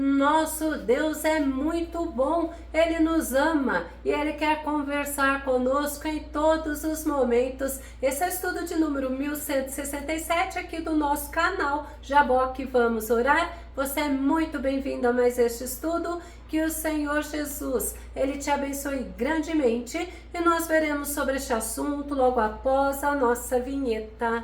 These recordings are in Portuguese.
Nosso Deus é muito bom, Ele nos ama e Ele quer conversar conosco em todos os momentos. Esse é o estudo de número 1167 aqui do nosso canal Jaboque Vamos Orar. Você é muito bem-vindo a mais este estudo. Que o Senhor Jesus, Ele te abençoe grandemente e nós veremos sobre este assunto logo após a nossa vinheta.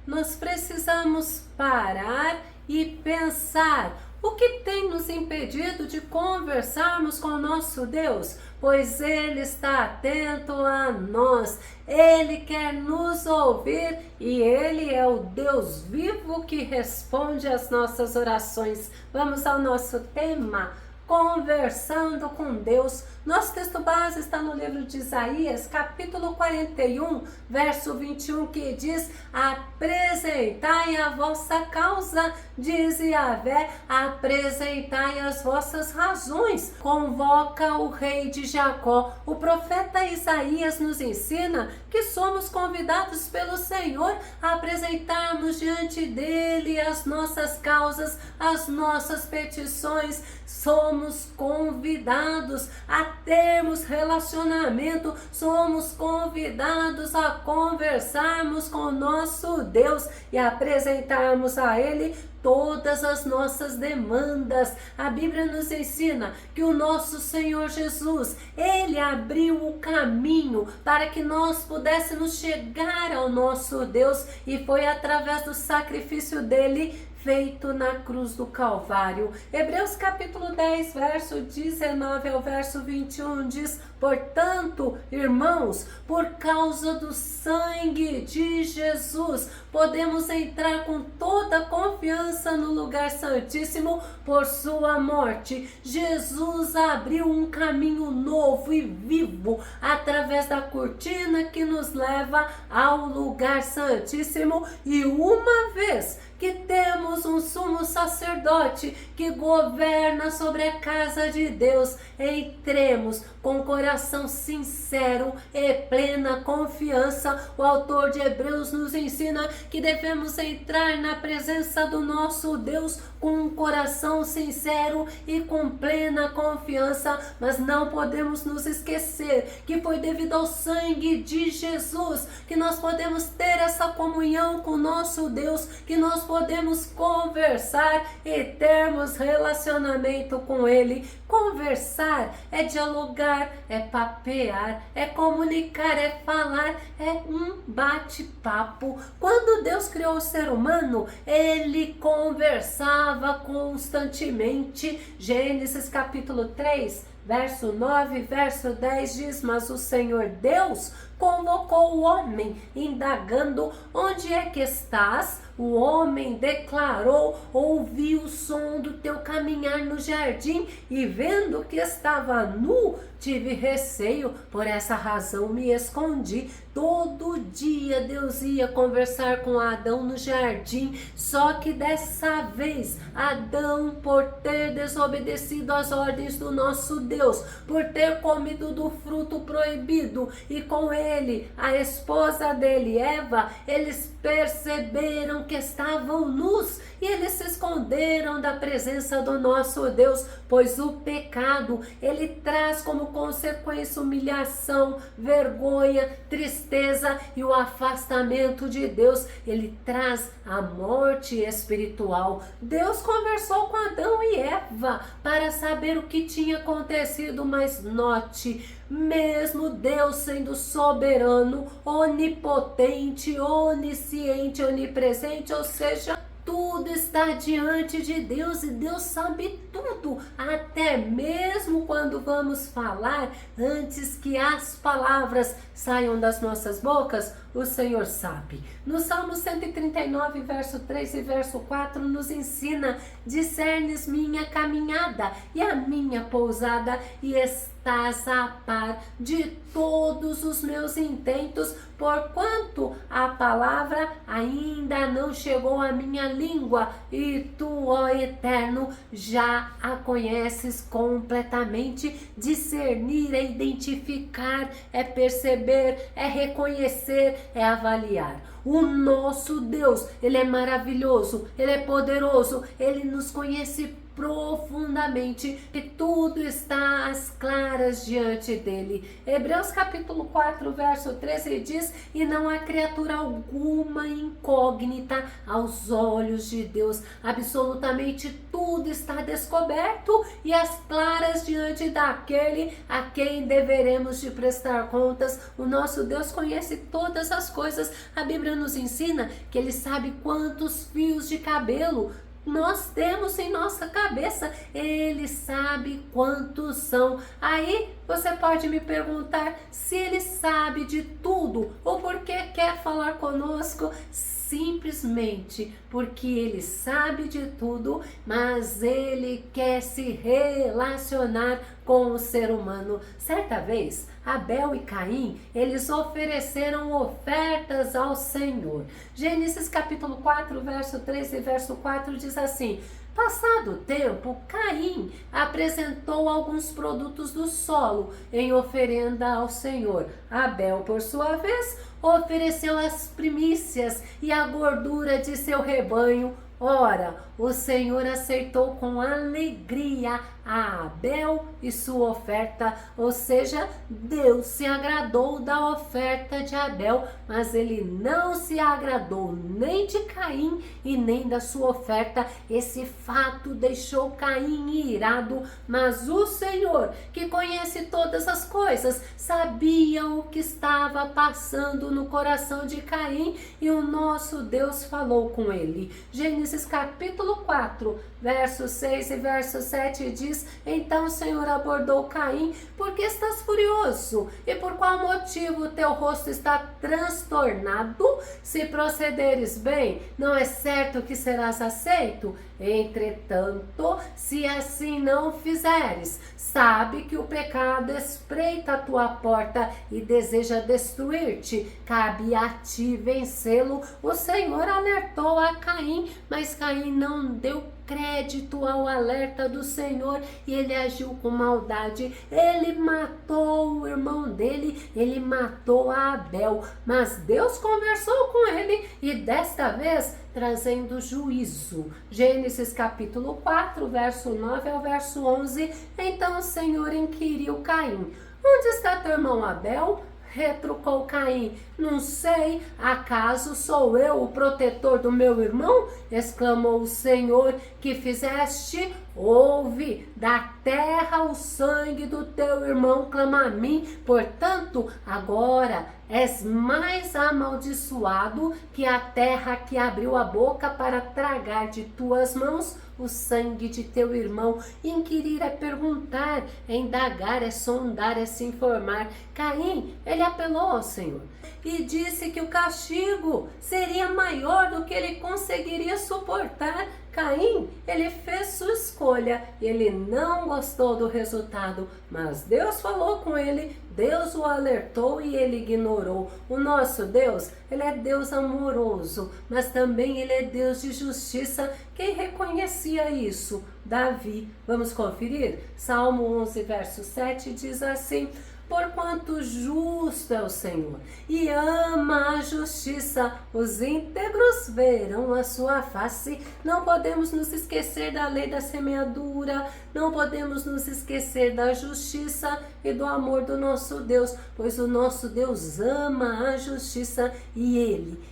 Nós precisamos parar e pensar o que tem nos impedido de conversarmos com o nosso Deus, pois Ele está atento a nós, Ele quer nos ouvir e Ele é o Deus vivo que responde às nossas orações. Vamos ao nosso tema, conversando com Deus. Nosso texto base está no livro de Isaías, capítulo 41, verso 21, que diz: apresentai a vossa causa, diz Yahvé, apresentai as vossas razões. Convoca o rei de Jacó. O profeta Isaías nos ensina que somos convidados pelo Senhor a apresentarmos diante dele as nossas causas, as nossas petições. Somos convidados a termos relacionamento, somos convidados a conversarmos com o nosso Deus e apresentarmos a Ele todas as nossas demandas. A Bíblia nos ensina que o nosso Senhor Jesus, Ele abriu o caminho para que nós pudéssemos chegar ao nosso Deus e foi através do sacrifício dele feito na cruz do Calvário. Hebreus capítulo 10, verso 19 ao verso 21 diz: portanto, irmãos, por causa do sangue de Jesus, podemos entrar com toda a confiança no lugar santíssimo por sua morte. Jesus abriu um caminho novo e vivo através da cortina que nos leva ao lugar santíssimo, e uma vez que temos um sumo sacerdote que governa sobre a casa de Deus, entremos com coração sincero e plena confiança. O autor de Hebreus nos ensina que devemos entrar na presença do nosso Deus com um coração sincero e com plena confiança, mas não podemos nos esquecer que foi devido ao sangue de Jesus que nós podemos ter essa comunhão com o nosso Deus, que nós podemos conversar e termos relacionamento com Ele. Conversar é dialogar, é papear, é comunicar, é falar, é um bate-papo. Quando Deus criou o ser humano, Ele conversava constantemente. Gênesis capítulo 3, verso 9, verso 10 diz: mas o Senhor Deus convocou o homem, indagando: onde é que estás? O homem declarou: ouvi o som do teu caminhar no jardim, e vendo que estava nu, tive receio, por essa razão me escondi. Todo dia Deus ia conversar com Adão no jardim, só que dessa vez Adão, por ter desobedecido às ordens do nosso Deus, por ter comido do fruto proibido, e com ele a esposa dele, Eva, eles perceberam que estavam nus e eles se esconderam da presença do nosso Deus, pois o pecado, ele traz como consequência humilhação, vergonha, tristeza e o afastamento de Deus. Ele traz a morte espiritual. Deus conversou com Adão e Eva para saber o que tinha acontecido, mas note, mesmo Deus sendo soberano, onipotente, onisciente, onipresente, ou seja, tudo está diante de Deus e Deus sabe tudo, até mesmo quando vamos falar, antes que as palavras saiam das nossas bocas, o Senhor sabe. No Salmo 139, verso 3 e verso 4, nos ensina: discernes minha caminhada e a minha pousada, e estás a par de todos os meus intentos, porquanto a palavra ainda não chegou à minha língua, e tu, ó Eterno, já a conheces completamente. Discernir é identificar, é perceber, é reconhecer, é avaliar. O nosso Deus, Ele é maravilhoso, Ele é poderoso, Ele nos conhece profundamente e tudo está às claras diante dele. Hebreus capítulo 4, verso 13 diz: e não há criatura alguma incógnita aos olhos de Deus. Absolutamente tudo está descoberto e às claras diante daquele a quem deveremos de prestar contas. O nosso Deus conhece todas as coisas. A Bíblia nos ensina que Ele sabe quantos fios de cabelo nós temos em nossa cabeça. Ele sabe quantos são. Aí você pode me perguntar se Ele sabe de tudo ou porque quer falar conosco. Simplesmente porque Ele sabe de tudo, mas Ele quer se relacionar com o ser humano. Certa vez, Abel e Caim, eles ofereceram ofertas ao Senhor. Gênesis capítulo 4, verso 3 e verso 4 diz assim: passado o tempo, Caim apresentou alguns produtos do solo em oferenda ao Senhor. Abel, por sua vez, ofereceu as primícias e a gordura de seu rebanho. Ora, o Senhor aceitou com alegria a Abel e sua oferta, ou seja, Deus se agradou da oferta de Abel, mas Ele não se agradou nem de Caim e nem da sua oferta. Esse fato deixou Caim irado, mas o Senhor, que conhece todas as coisas, sabia o que estava passando no coração de Caim, e o nosso Deus falou com ele. Gênesis capítulo 4, verso 6 e verso 7 diz: então o Senhor abordou Caim: porque estás furioso? E por qual motivo teu rosto está transtornado? Se procederes bem, não é certo que serás aceito? Entretanto, se assim não fizeres, sabe que o pecado espreita a tua porta e deseja destruir-te. Cabe a ti vencê-lo. O Senhor alertou a Caim, mas Caim não deu crédito ao alerta do Senhor e ele agiu com maldade. Ele matou o irmão dele, ele matou a Abel, mas Deus conversou com ele e desta vez trazendo juízo. Gênesis capítulo 4, verso 9 ao verso 11. Então o Senhor inquiriu Caim: onde está teu irmão Abel? Retrucou Caim: não sei, acaso sou eu o protetor do meu irmão? Exclamou o Senhor: que fizeste? Ouve, da terra o sangue do teu irmão clama a mim, portanto agora és mais amaldiçoado que a terra que abriu a boca para tragar de tuas mãos o sangue de teu irmão. Inquirir é perguntar, é indagar, é sondar, é se informar. Caim, ele apelou ao Senhor e disse que o castigo seria maior do que ele conseguiria suportar. Caim, ele fez sua escolha, ele não gostou do resultado, mas Deus falou com ele, Deus o alertou e ele ignorou. O nosso Deus, ele é Deus amoroso, mas também ele é Deus de justiça. Quem reconhecia isso? Davi. Vamos conferir? Salmo 11, verso 7 diz assim: porquanto justo é o Senhor e ama a justiça, os íntegros verão a sua face. Não podemos nos esquecer da lei da semeadura, não podemos nos esquecer da justiça e do amor do nosso Deus, pois o nosso Deus ama a justiça e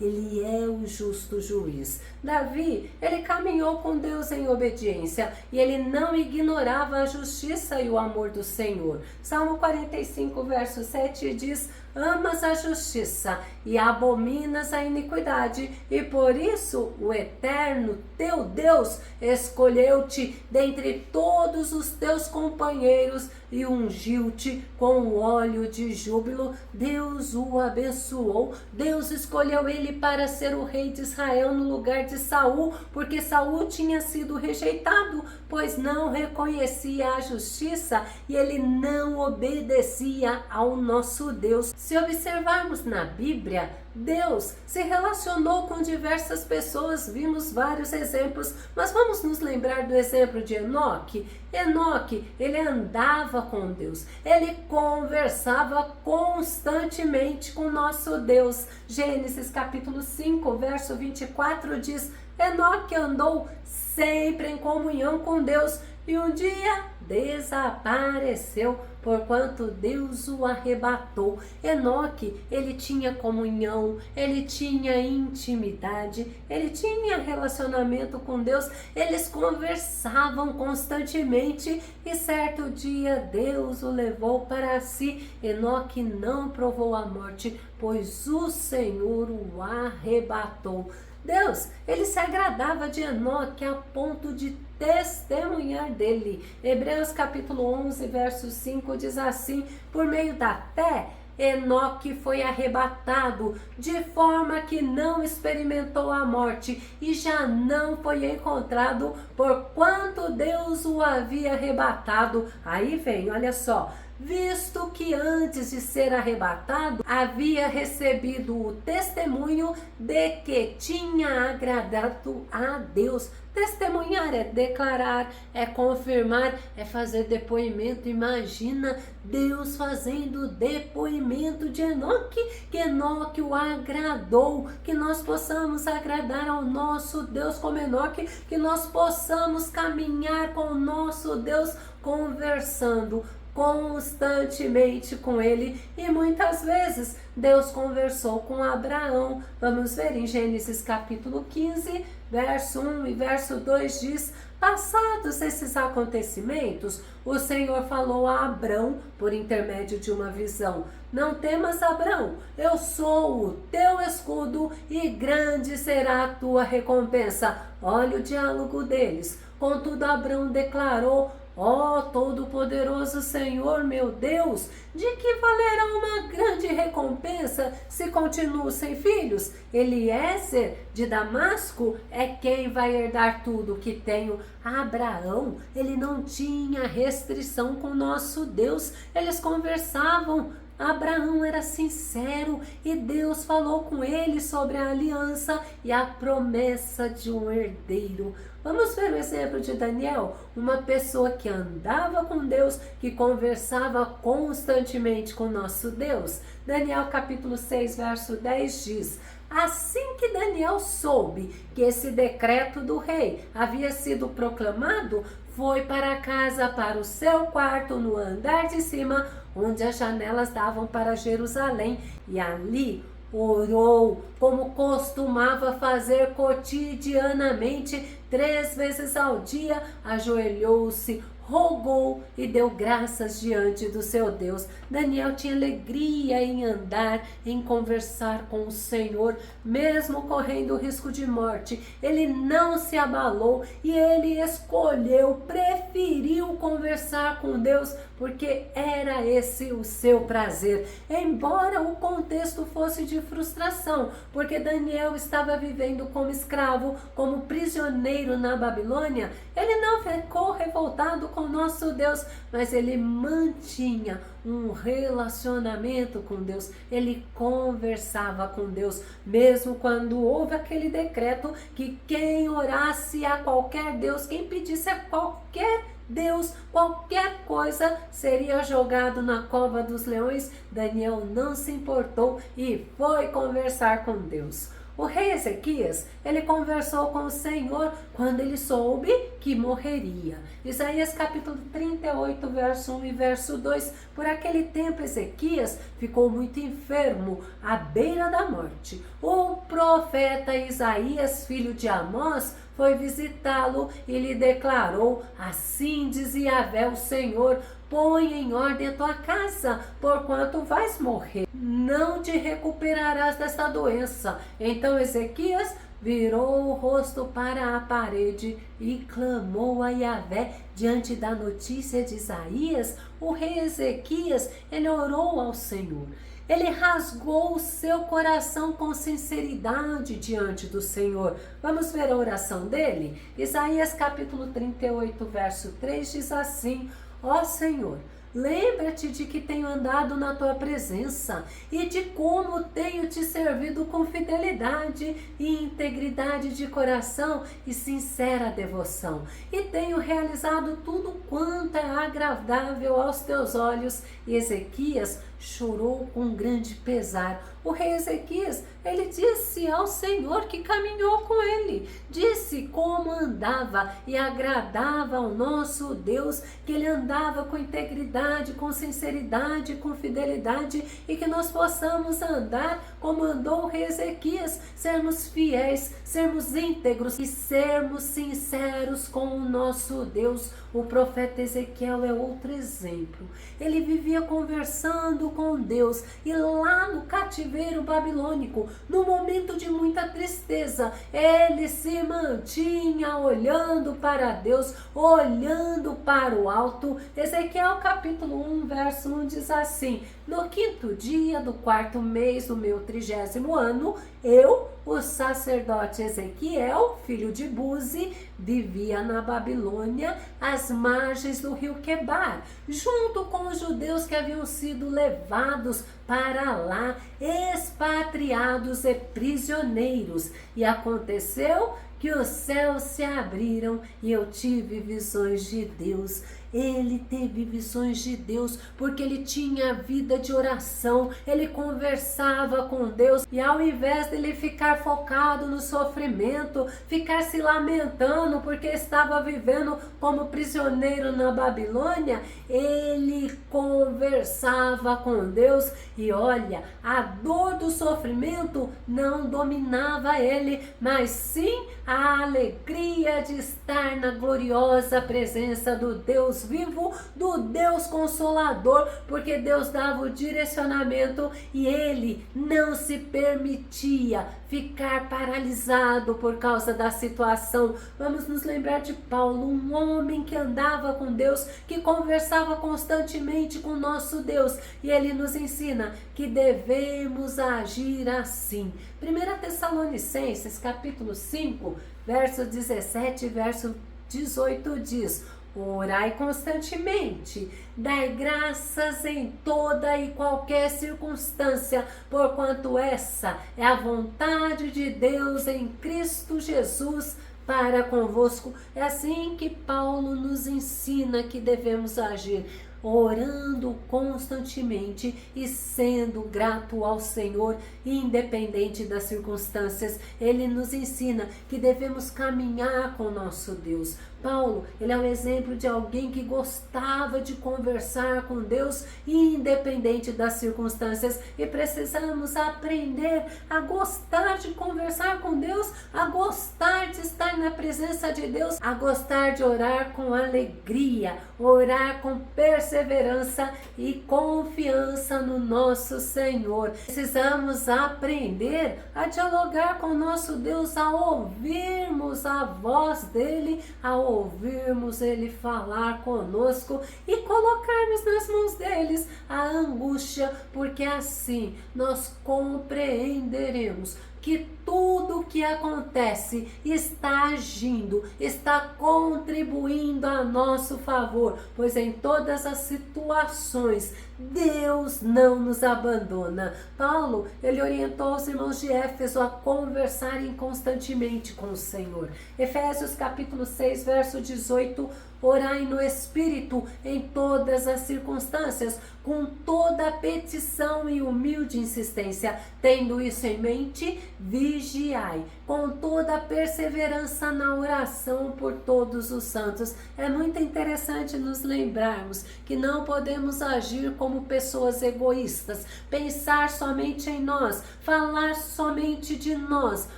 Ele é o justo juiz. Davi, ele caminhou com Deus em obediência e ele não ignorava a justiça e o amor do Senhor. Salmo 45, 5, verso 7 diz: amas a justiça e abominas a iniquidade, e por isso o Eterno teu Deus escolheu-te dentre todos os teus companheiros e ungiu-te com óleo de júbilo. Deus o abençoou. Deus escolheu ele para ser o rei de Israel no lugar de Saul, porque Saul tinha sido rejeitado, pois não reconhecia a justiça e ele não obedecia ao nosso Deus. Se observarmos na Bíblia, Deus se relacionou com diversas pessoas, vimos vários exemplos, mas vamos nos lembrar do exemplo de Enoque. Enoque, ele andava com Deus, ele conversava constantemente com nosso Deus. Gênesis capítulo 5, verso 24 diz: Enoque andou sempre em comunhão com Deus e um dia desapareceu, porquanto Deus o arrebatou. Enoque, ele tinha comunhão, ele tinha intimidade, ele tinha relacionamento com Deus, eles conversavam constantemente e certo dia Deus o levou para si. Enoque não provou a morte, pois o Senhor o arrebatou. Deus, ele se agradava de Enoque a ponto de testemunhar dele. Hebreus capítulo 11, verso 5 diz assim: por meio da fé, Enoque foi arrebatado, de forma que não experimentou a morte, e já não foi encontrado, porquanto Deus o havia arrebatado. Aí vem, olha só: visto que antes de ser arrebatado, havia recebido o testemunho de que tinha agradado a Deus. Testemunhar é declarar, é confirmar, é fazer depoimento. Imagina Deus fazendo depoimento de Enoque, que Enoque o agradou, que nós possamos agradar ao nosso Deus como Enoque, que nós possamos caminhar com o nosso Deus conversando constantemente com ele. E muitas vezes Deus conversou com Abraão. Vamos ver em Gênesis capítulo 15, verso 1 e verso 2 diz: passados esses acontecimentos, o Senhor falou a Abrão por intermédio de uma visão: não temas, Abrão, eu sou o teu escudo e grande será a tua recompensa. Olha o diálogo deles. Contudo, Abrão declarou: ó Todo-Poderoso Senhor meu Deus, de que valerá uma grande recompensa se continuo sem filhos? Eliezer de Damasco é quem vai herdar tudo que tenho. Abraão, ele não tinha restrição com nosso Deus, eles conversavam. Abraão era sincero e Deus falou com ele sobre a aliança e a promessa de um herdeiro. Vamos ver o exemplo de Daniel, uma pessoa que andava com Deus, que conversava constantemente com nosso Deus. Daniel capítulo 6, verso 10 diz: assim que Daniel soube que esse decreto do rei havia sido proclamado, foi para casa, para o seu quarto no andar de cima, onde as janelas davam para Jerusalém, e ali orou, como costumava fazer cotidianamente, 3 vezes ao dia, ajoelhou-se, rogou e deu graças diante do seu Deus. Daniel tinha alegria em andar, em conversar com o Senhor, mesmo correndo o risco de morte. Ele não se abalou e ele escolheu, preferiu conversar com Deus, porque era esse o seu prazer. Embora o contexto fosse de frustração, porque Daniel estava vivendo como escravo, como prisioneiro na Babilônia, ele não ficou revoltado com nosso Deus, mas ele mantinha um relacionamento com Deus, ele conversava com Deus, mesmo quando houve aquele decreto que quem orasse a qualquer Deus, quem pedisse a qualquer Deus, qualquer coisa, seria jogado na cova dos leões. Daniel não se importou e foi conversar com Deus. O rei Ezequias, ele conversou com o Senhor quando ele soube que morreria. Isaías capítulo 38, verso 1 e verso 2. Por aquele tempo Ezequias ficou muito enfermo, à beira da morte. O profeta Isaías, filho de Amós, foi visitá-lo e lhe declarou: assim diz Yahvé o Senhor, põe em ordem a tua casa, porquanto vais morrer. Não te recuperarás desta doença. Então Ezequias virou o rosto para a parede e clamou a Yahvé diante da notícia de Isaías. O rei Ezequias, ele orou ao Senhor. Ele rasgou o seu coração com sinceridade diante do Senhor. Vamos ver a oração dele? Isaías capítulo 38, verso 3 diz assim: ó Senhor, lembra-te de que tenho andado na tua presença e de como tenho te servido com fidelidade e integridade de coração e sincera devoção. E tenho realizado tudo quanto é agradável aos teus olhos. E Ezequias chorou com grande pesar. O rei Ezequias, ele disse ao Senhor que caminhou com ele, disse como andava e agradava ao nosso Deus, que ele andava com integridade, com sinceridade, com fidelidade, e que nós possamos andar como andou o rei Ezequias, sermos fiéis, sermos íntegros e sermos sinceros com o nosso Deus. O profeta Ezequiel é outro exemplo. Ele vivia conversando com Deus e lá no cativeiro babilônico, no momento de muita tristeza, ele se mantinha olhando para Deus, olhando para o alto. Ezequiel capítulo 1, verso 1 diz assim: no 5º dia do 4º mês do meu 30º ano, eu, o sacerdote Ezequiel, filho de Buzi, vivia na Babilônia, às margens do rio Quebar, junto com os judeus que haviam sido levados para lá, expatriados e prisioneiros. E aconteceu que os céus se abriram e eu tive visões de Deus. Ele teve visões de Deus porque ele tinha vida de oração, ele conversava com Deus, e ao invés dele ficar focado no sofrimento, ficar se lamentando porque estava vivendo como prisioneiro na Babilônia, ele conversava com Deus. E olha, a dor do sofrimento não dominava ele, mas sim a alegria de estar na gloriosa presença do Deus vivo, do Deus Consolador, porque Deus dava o direcionamento e ele não se permitia ficar paralisado por causa da situação. Vamos nos lembrar de Paulo, um homem que andava com Deus, que conversava constantemente com nosso Deus, e ele nos ensina que devemos agir assim. 1 Tessalonicenses capítulo 5, verso 17 e verso 18 diz: orai constantemente, dai graças em toda e qualquer circunstância, porquanto essa é a vontade de Deus em Cristo Jesus para convosco. É assim que Paulo nos ensina que devemos agir, orando constantemente e sendo grato ao Senhor, independente das circunstâncias. Ele nos ensina que devemos caminhar com nosso Deus. Paulo, ele é um exemplo de alguém que gostava de conversar com Deus, independente das circunstâncias, e precisamos aprender a gostar de conversar com Deus, a gostar de estar na presença de Deus, a gostar de orar com alegria, orar com perseverança e confiança no nosso Senhor. Precisamos aprender a dialogar com nosso Deus, a ouvirmos a voz dele, a ouvirmos ele falar conosco e colocarmos nas mãos deles a angústia, porque assim nós compreenderemos que tudo que acontece está agindo, está contribuindo a nosso favor, pois em todas as situações Deus não nos abandona. Paulo, ele orientou os irmãos de Éfeso a conversarem constantemente com o Senhor. Efésios capítulo 6, verso 18: orai no Espírito em todas as circunstâncias, com toda a petição e humilde insistência. Tendo isso em mente, vigiai, com toda a perseverança na oração por todos os santos. É muito interessante nos lembrarmos que não podemos agir como pessoas egoístas, pensar somente em nós, falar somente de nós,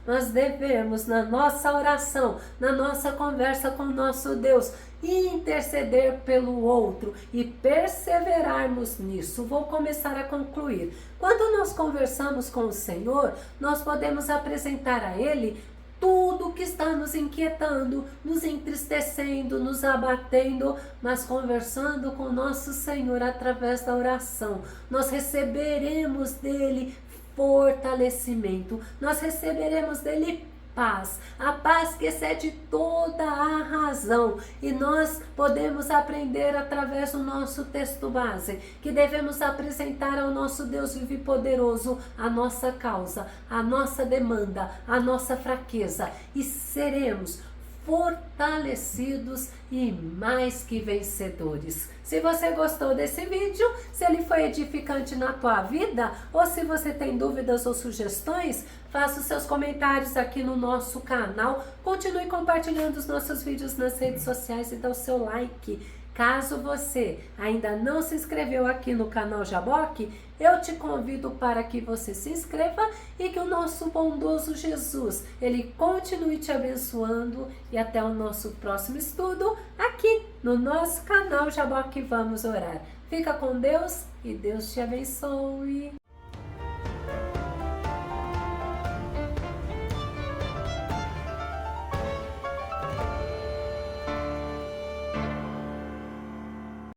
mas devemos, na nossa oração, na nossa conversa com nosso Deus, interceder pelo outro e perseverarmos nisso. Vou começar a concluir. Quando nós conversamos com o Senhor, nós podemos apresentar a Ele tudo que está nos inquietando, nos entristecendo, nos abatendo, mas conversando com nosso Senhor através da oração, nós receberemos dele fortalecimento, nós receberemos dele paz, a paz que excede toda a razão, e nós podemos aprender através do nosso texto base, que devemos apresentar ao nosso Deus vivo e poderoso a nossa causa, a nossa demanda, a nossa fraqueza, e seremos fortalecidos e mais que vencedores. Se você gostou desse vídeo, se ele foi edificante na tua vida, ou se você tem dúvidas ou sugestões, faça os seus comentários aqui no nosso canal. Continue compartilhando os nossos vídeos nas redes sociais e dá o seu like. Caso você ainda não se inscreveu aqui no canal Jaboque, eu te convido para que você se inscreva e que o nosso bondoso Jesus, ele continue te abençoando, e até o nosso próximo estudo aqui no nosso canal Jaboque Vamos Orar. Fica com Deus e Deus te abençoe.